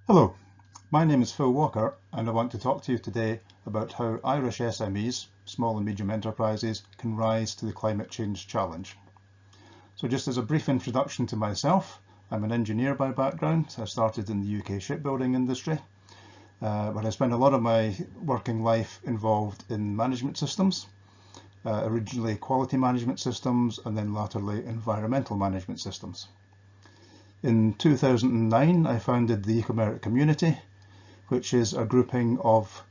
Hello, my name is Phil Walker and I want to talk to you today about how Irish SMEs, small and medium enterprises, can rise to the climate change challenge. So just as a brief introduction to myself, I'm an engineer by background. I started in the UK shipbuilding industry, but I spent a lot of my working life involved in management systems, originally quality management systems and then latterly environmental management systems. In 2009, I founded the EcoMerit Community, which is a grouping of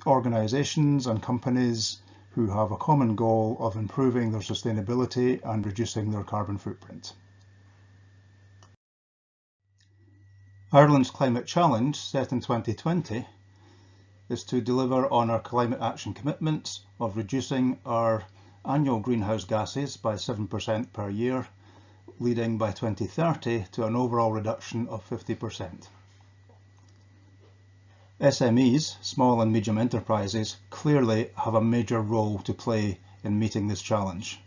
organisations and companies who have a common goal of improving their sustainability and reducing their carbon footprint. Ireland's climate challenge, set in 2020, is to deliver on our climate action commitments of reducing our annual greenhouse gases by 7% per year, leading by 2030 to an overall reduction of 50%. SMEs, small and medium enterprises, clearly have a major role to play in meeting this challenge.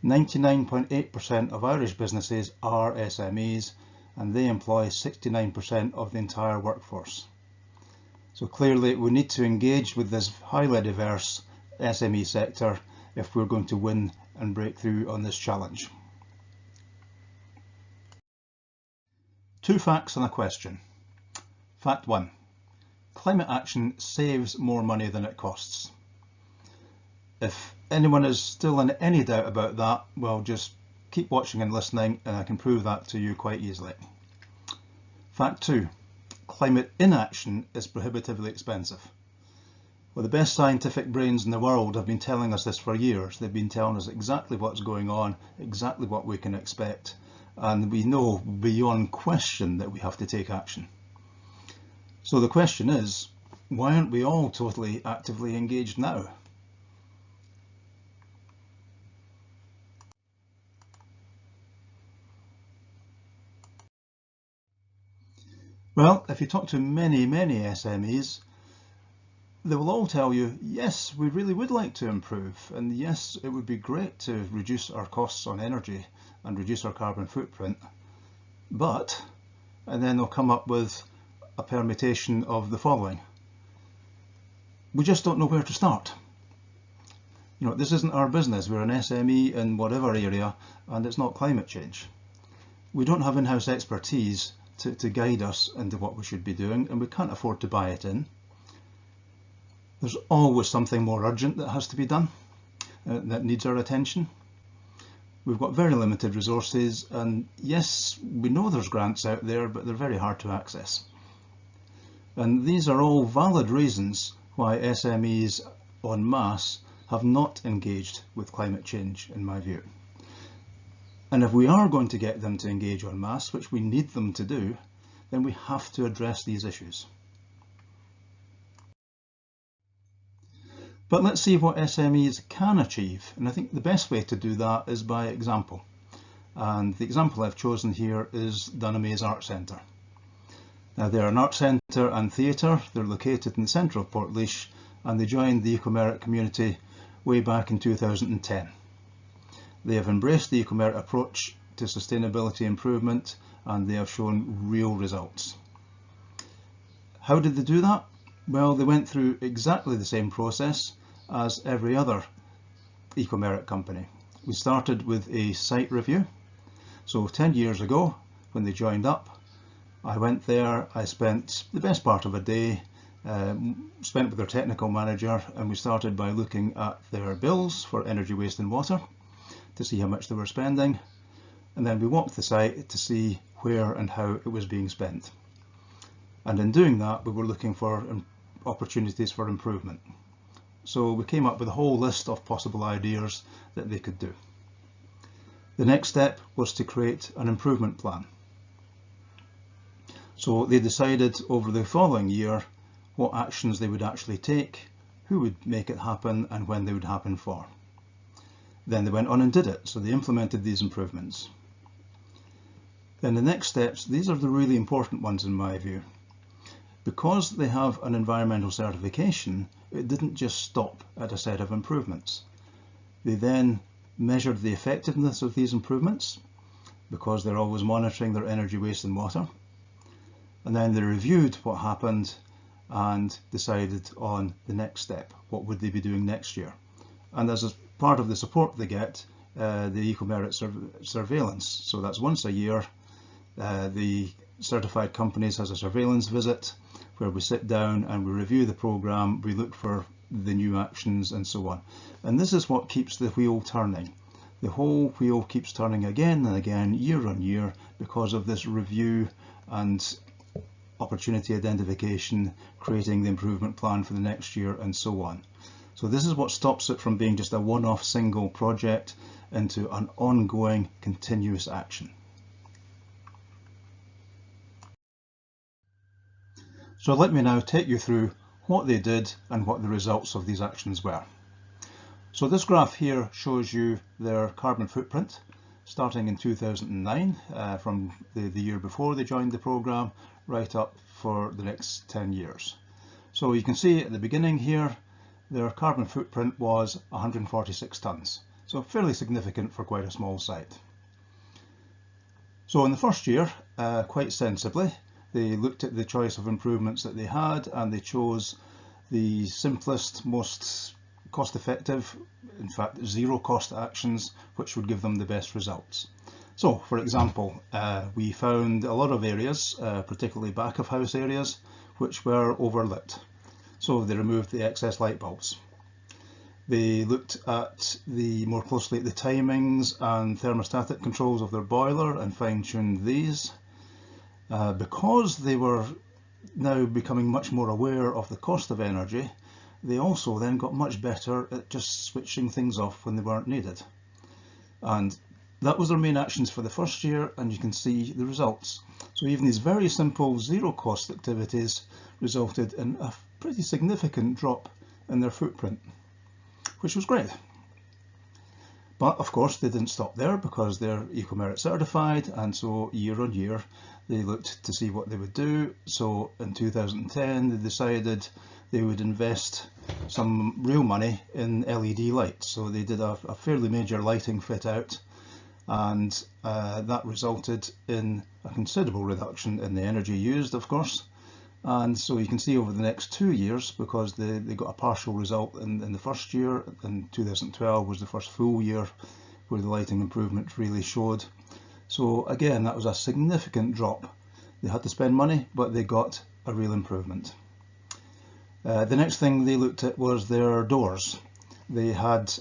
99.8% of Irish businesses are SMEs and they employ 69% of the entire workforce. So clearly we need to engage with this highly diverse SME sector if we're going to win and break through on this challenge. Two facts and a question. Fact 1. Climate action saves more money than it costs. If anyone is still in any doubt about that, well, just keep watching and listening and I can prove that to you quite easily. Fact 2. Climate inaction is prohibitively expensive. Well, the best scientific brains in the world have been telling us this for years. They've been telling us exactly what's going on, exactly what we can expect. And we know beyond question that we have to take action. So the question is, why aren't we all totally actively engaged now? Well, if you talk to many SMEs, they will all tell you, yes, we really would like to improve, and yes, it would be great to reduce our costs on energy and reduce our carbon footprint, but, and then they'll come up with a permutation of the following. We just don't know where to start. You know, this isn't our business. We're an SME in whatever area, and it's not climate change. We don't have in-house expertise to guide us into what we should be doing, and we can't afford to buy it in. There's always something more urgent that has to be done, that needs our attention. We've got very limited resources, and yes, we know there's grants out there, but they're very hard to access. And these are all valid reasons why SMEs en masse have not engaged with climate change, in my view. And if we are going to get them to engage en masse, which we need them to do, then we have to address these issues. But let's see what SMEs can achieve, and I think the best way to do that is by example. And the example I've chosen here is Dunamase Art Centre. Now they're an art centre and theatre. They're located in the centre of Portlaoise and they joined the EcoMerit Community way back in 2010. They have embraced the EcoMerit approach to sustainability improvement and they have shown real results. How did they do that? Well, they went through exactly the same process as every other EcoMerit company. We started with a site review. So 10 years ago, when they joined up, I went there, I spent the best part of a day, spent with their technical manager, and we started by looking at their bills for energy, waste and water to see how much they were spending. And then we walked the site to see where and how it was being spent. And in doing that, we were looking for opportunities for improvement. So we came up with a whole list of possible ideas that they could do. The next step was to create an improvement plan. So they decided over the following year what actions they would actually take, who would make it happen and when they would happen for. Then they went on and did it, so they implemented these improvements. Then the next steps, these are the really important ones in my view. Because they have an environmental certification, it didn't just stop at a set of improvements. They then measured the effectiveness of these improvements, because they're always monitoring their energy, waste and water. and then they reviewed what happened and decided on the next step. What would they be doing next year? And as a part of the support they get, the EcoMerit surveillance. So that's once a year, the certified companies has a surveillance visit where we sit down and we review the programme, we look for the new actions and so on. And this is what keeps the wheel turning. The whole wheel keeps turning again and again, year on year, because of this review and opportunity identification, creating the improvement plan for the next year and so on. So this is what stops it from being just a one-off single project into an ongoing continuous action. So let me now take you through what they did and what the results of these actions were. So this graph here shows you their carbon footprint starting in 2009, from the year before they joined the programme, right up for the next 10 years. So you can see at the beginning here, their carbon footprint was 146 tonnes, so fairly significant for quite a small site. So in the first year, quite sensibly, they looked at the choice of improvements that they had and they chose the simplest, most cost-effective, in fact zero cost actions, which would give them the best results. So for example, we found a lot of areas, particularly back of house areas, which were overlit. So they removed the excess light bulbs. They looked at more closely at the timings and thermostatic controls of their boiler and fine-tuned these. Because they were now becoming much more aware of the cost of energy, they also then got much better at just switching things off when they weren't needed. And that was their main actions for the first year, and you can see the results. So even these very simple zero cost activities resulted in a pretty significant drop in their footprint, which was great. But of course they didn't stop there, because they're EcoMerit certified, and so year on year they looked to see what they would do. So in 2010 they decided they would invest some real money in LED lights. So they did a fairly major lighting fit out, and that resulted in a considerable reduction in the energy used, of course. And so you can see over the next 2 years, because they got a partial result in the first year, and 2012 was the first full year where the lighting improvement really showed. So again, that was a significant drop. They had to spend money, but they got a real improvement. The next thing they looked at was their doors. They had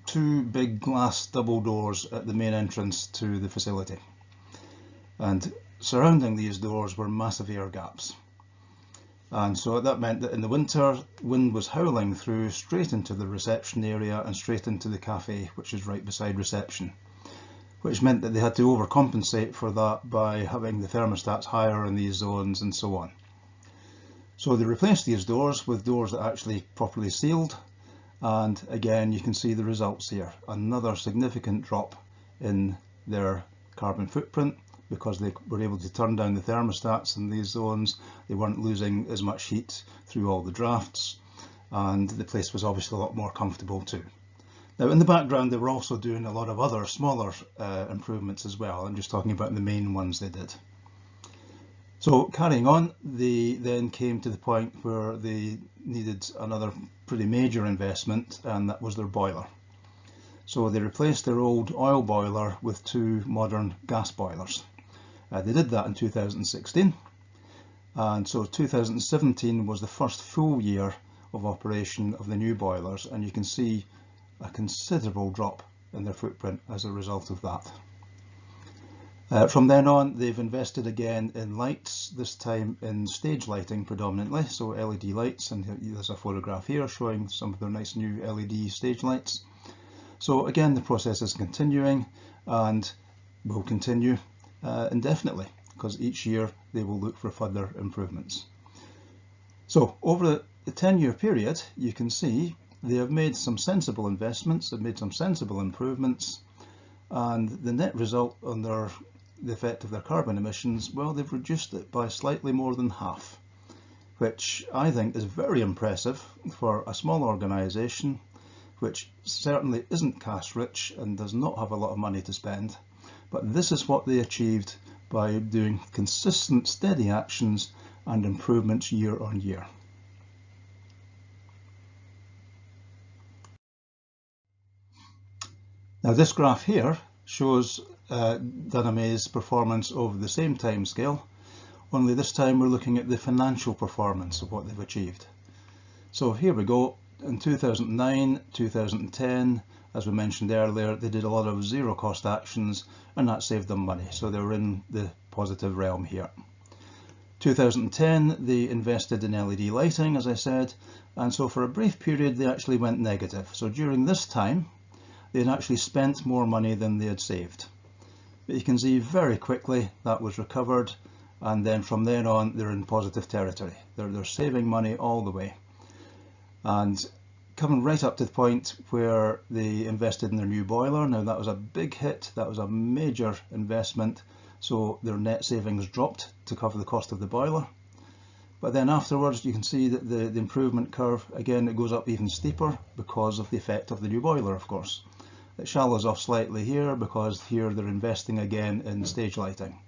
2 big glass double doors at the main entrance to the facility, and surrounding these doors were massive air gaps. And so that meant that in the winter, wind was howling through straight into the reception area and straight into the cafe, which is right beside reception, which meant that they had to overcompensate for that by having the thermostats higher in these zones and so on. So they replaced these doors with doors that actually properly sealed, and again you can see the results here. Another significant drop in their carbon footprint, because they were able to turn down the thermostats in these zones. They weren't losing as much heat through all the drafts, and the place was obviously a lot more comfortable too. Now in the background they were also doing a lot of other smaller improvements as well. I'm just talking about the main ones they did. So carrying on, they then came to the point where they needed another pretty major investment, and that was their boiler. So they replaced their old oil boiler with 2 modern gas boilers. They did that in 2016, and so 2017 was the first full year of operation of the new boilers, and you can see a considerable drop in their footprint as a result of that. From then on, they've invested again in lights, this time in stage lighting predominantly, so LED lights, and there's a photograph here showing some of their nice new LED stage lights. So again, the process is continuing and will continue indefinitely, because each year they will look for further improvements. So over the 10-year period, you can see they have made some sensible investments, they've made some sensible improvements, and the net result on the effect of their carbon emissions, well, they've reduced it by slightly more than half, which I think is very impressive for a small organisation which certainly isn't cash rich and does not have a lot of money to spend. But this is what they achieved by doing consistent, steady actions and improvements year on year. Now this graph here shows Dunam's performance over the same time scale, only this time we're looking at the financial performance of what they've achieved. So here we go. In 2009, 2010, as we mentioned earlier, they did a lot of zero cost actions and that saved them money. So they were in the positive realm here. 2010, they invested in LED lighting, as I said, and so for a brief period they actually went negative. So during this time, they had actually spent more money than they had saved. But you can see very quickly that was recovered, and then from then on they're in positive territory. They're saving money all the way. And coming right up to the point where they invested in their new boiler. Now that was a big hit, that was a major investment, so their net savings dropped to cover the cost of the boiler. But then afterwards you can see that the improvement curve, again, it goes up even steeper because of the effect of the new boiler, of course. It shallows off slightly here because here they're investing again in stage lighting.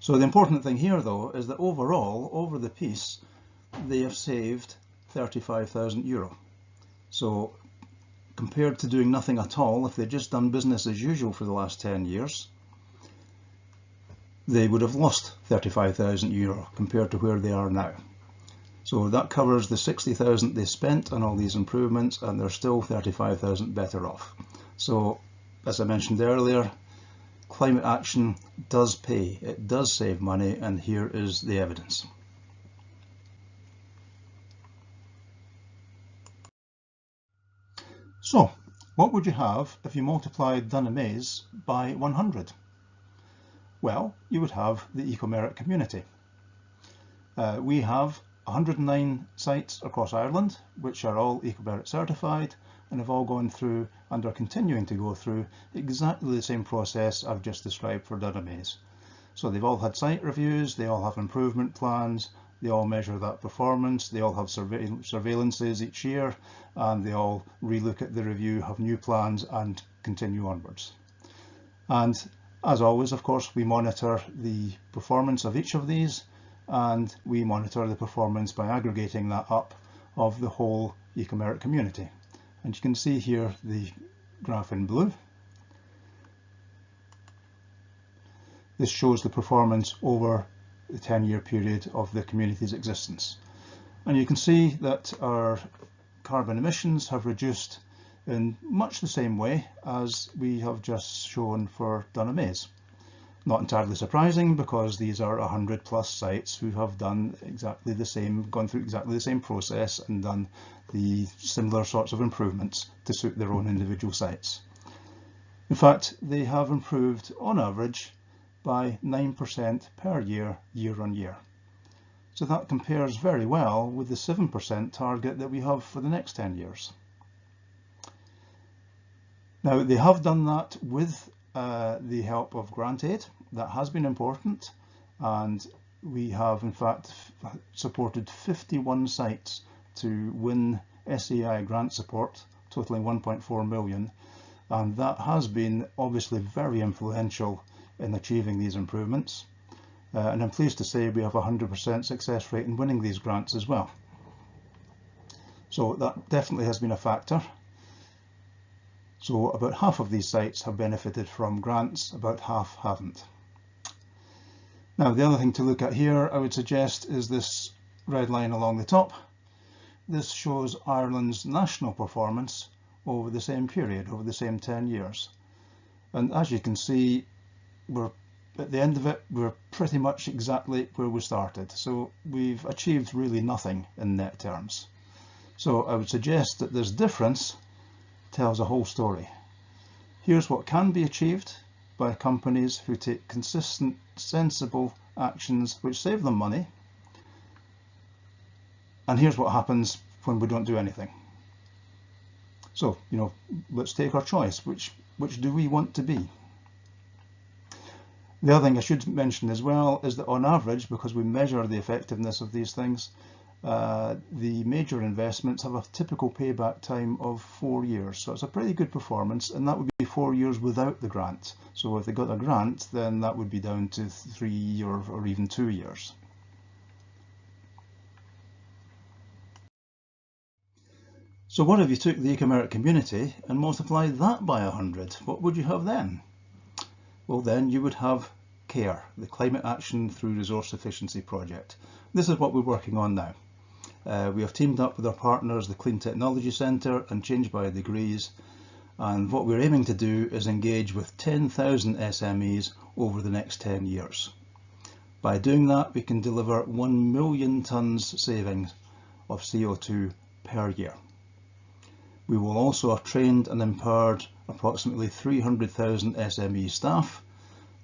So the important thing here though is that overall, over the piece, they have saved €35,000. So compared to doing nothing at all, if they'd just done business as usual for the last 10 years, they would have lost €35,000 compared to where they are now. So that covers the 60,000 they spent on all these improvements, and they're still 35,000 better off. So as I mentioned earlier, climate action does pay, it does save money, and here is the evidence. So, what would you have if you multiplied Dunam's by 100? Well, you would have the EcoMerit Community. We have 109 sites across Ireland, which are all EcoMerit certified and have all gone through and are continuing to go through exactly the same process I've just described for Dunam's. So they've all had site reviews, they all have improvement plans, they all measure that performance, they all have surveillances each year, and they all relook at the review, have new plans and continue onwards. And as always, of course, we monitor the performance of each of these, and we monitor the performance by aggregating that up of the whole EcoMerit community. And you can see here the graph in blue. This shows the performance over the 10-year period of the community's existence. And you can see that our carbon emissions have reduced in much the same way as we have just shown for Dunam's. Not entirely surprising, because these are 100 plus sites who have done exactly the same, gone through exactly the same process and done the similar sorts of improvements to suit their own individual sites. In fact, they have improved on average by 9% per year, year on year. So that compares very well with the 7% target that we have for the next 10 years. Now, they have done that with the help of grant aid. That has been important, and we have in fact supported 51 sites to win SAI grant support totaling 1.4 million, and that has been obviously very influential in achieving these improvements. And I'm pleased to say we have a 100% success rate in winning these grants as well. So that definitely has been a factor. So about half of these sites have benefited from grants, about half haven't. Now, the other thing to look at here, I would suggest, is this red line along the top. This shows Ireland's national performance over the same period, over the same 10 years. And as you can see, we're at the end of it, we're pretty much exactly where we started. So we've achieved really nothing in net terms. So I would suggest that this difference tells a whole story. Here's what can be achieved by companies who take consistent, sensible actions which save them money. And here's what happens when we don't do anything. So, let's take our choice. Which do we want to be? The other thing I should mention as well is that on average, because we measure the effectiveness of these things, the major investments have a typical payback time of 4 years. So it's a pretty good performance, and that would be 4 years without the grant. So if they got a grant, then that would be down to 3 or even 2 years. So what if you took the EcoMerit Community and multiplied that by 100? What would you have then? Well, then you would have CARE, the Climate Action Through Resource Efficiency Project. This is what we're working on now. We have teamed up with our partners, the Clean Technology Centre and Change by Degrees, and what we're aiming to do is engage with 10,000 SMEs over the next 10 years. By doing that, we can deliver 1 million tonnes savings of CO2 per year. We will also have trained and empowered approximately 300,000 SME staff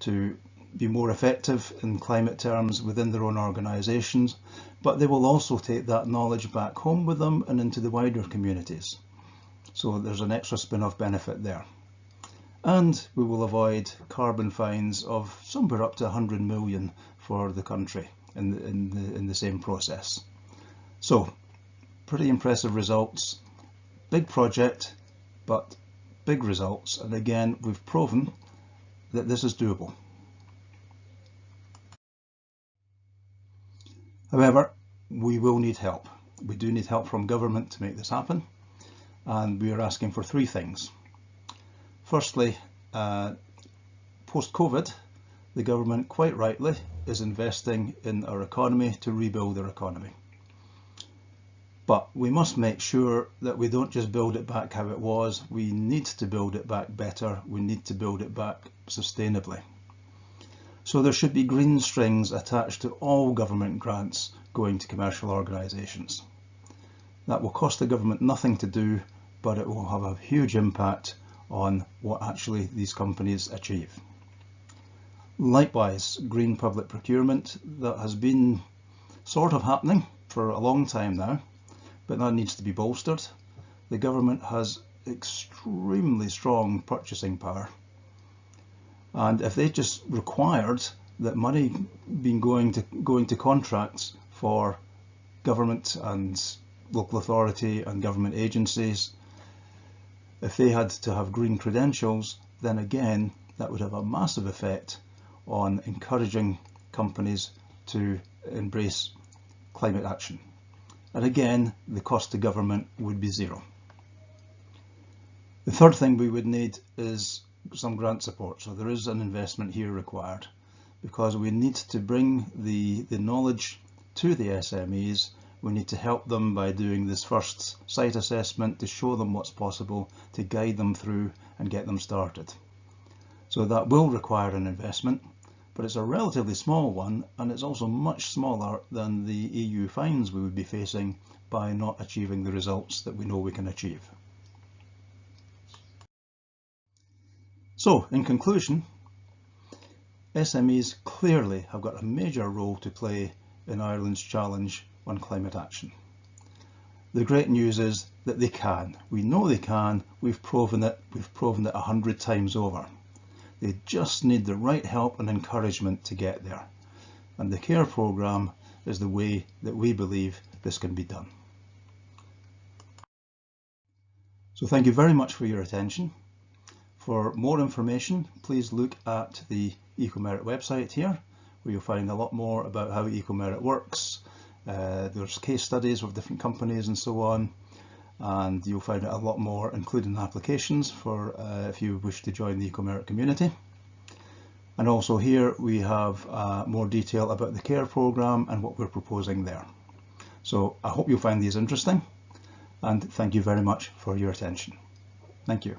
to be more effective in climate terms within their own organisations, but they will also take that knowledge back home with them and into the wider communities. So there's an extra spin-off benefit there. And we will avoid carbon fines of somewhere up to 100 million for the country in the same process. So pretty impressive results. Big project, but big results, and again we've proven that this is doable. However, we will need help. We do need help from government to make this happen, and we are asking for 3 things. Firstly, post-COVID, the government quite rightly is investing in our economy to rebuild our economy. But we must make sure that we don't just build it back how it was. We need to build it back better. We need to build it back sustainably. So there should be green strings attached to all government grants going to commercial organisations. That will cost the government nothing to do, but it will have a huge impact on what actually these companies achieve. Likewise, green public procurement, that has been sort of happening for a long time now, but that needs to be bolstered. The government has extremely strong purchasing power, and if they just required that money being going to contracts for government and local authority and government agencies, if they had to have green credentials, then again that would have a massive effect on encouraging companies to embrace climate action. And again, the cost to government would be 0. The third thing we would need is some grant support. So there is an investment here required, because we need to bring the knowledge to the SMEs. We need to help them by doing this first site assessment to show them what's possible, to guide them through and get them started. So that will require an investment, but it's a relatively small one, and it's also much smaller than the EU fines we would be facing by not achieving the results that we know we can achieve. So, in conclusion, SMEs clearly have got a major role to play in Ireland's challenge on climate action. The great news is that they can. We know they can. We've proven it 100 times over. They just need the right help and encouragement to get there. And the CARE programme is the way that we believe this can be done. So thank you very much for your attention. For more information, please look at the EcoMerit website here, where you'll find a lot more about how EcoMerit works. There's case studies of different companies and so on. And you'll find out a lot more, including applications for if you wish to join the EcoMerit community. And also here we have more detail about the CARE programme and what we're proposing there. So I hope you'll find these interesting, and thank you very much for your attention. Thank you.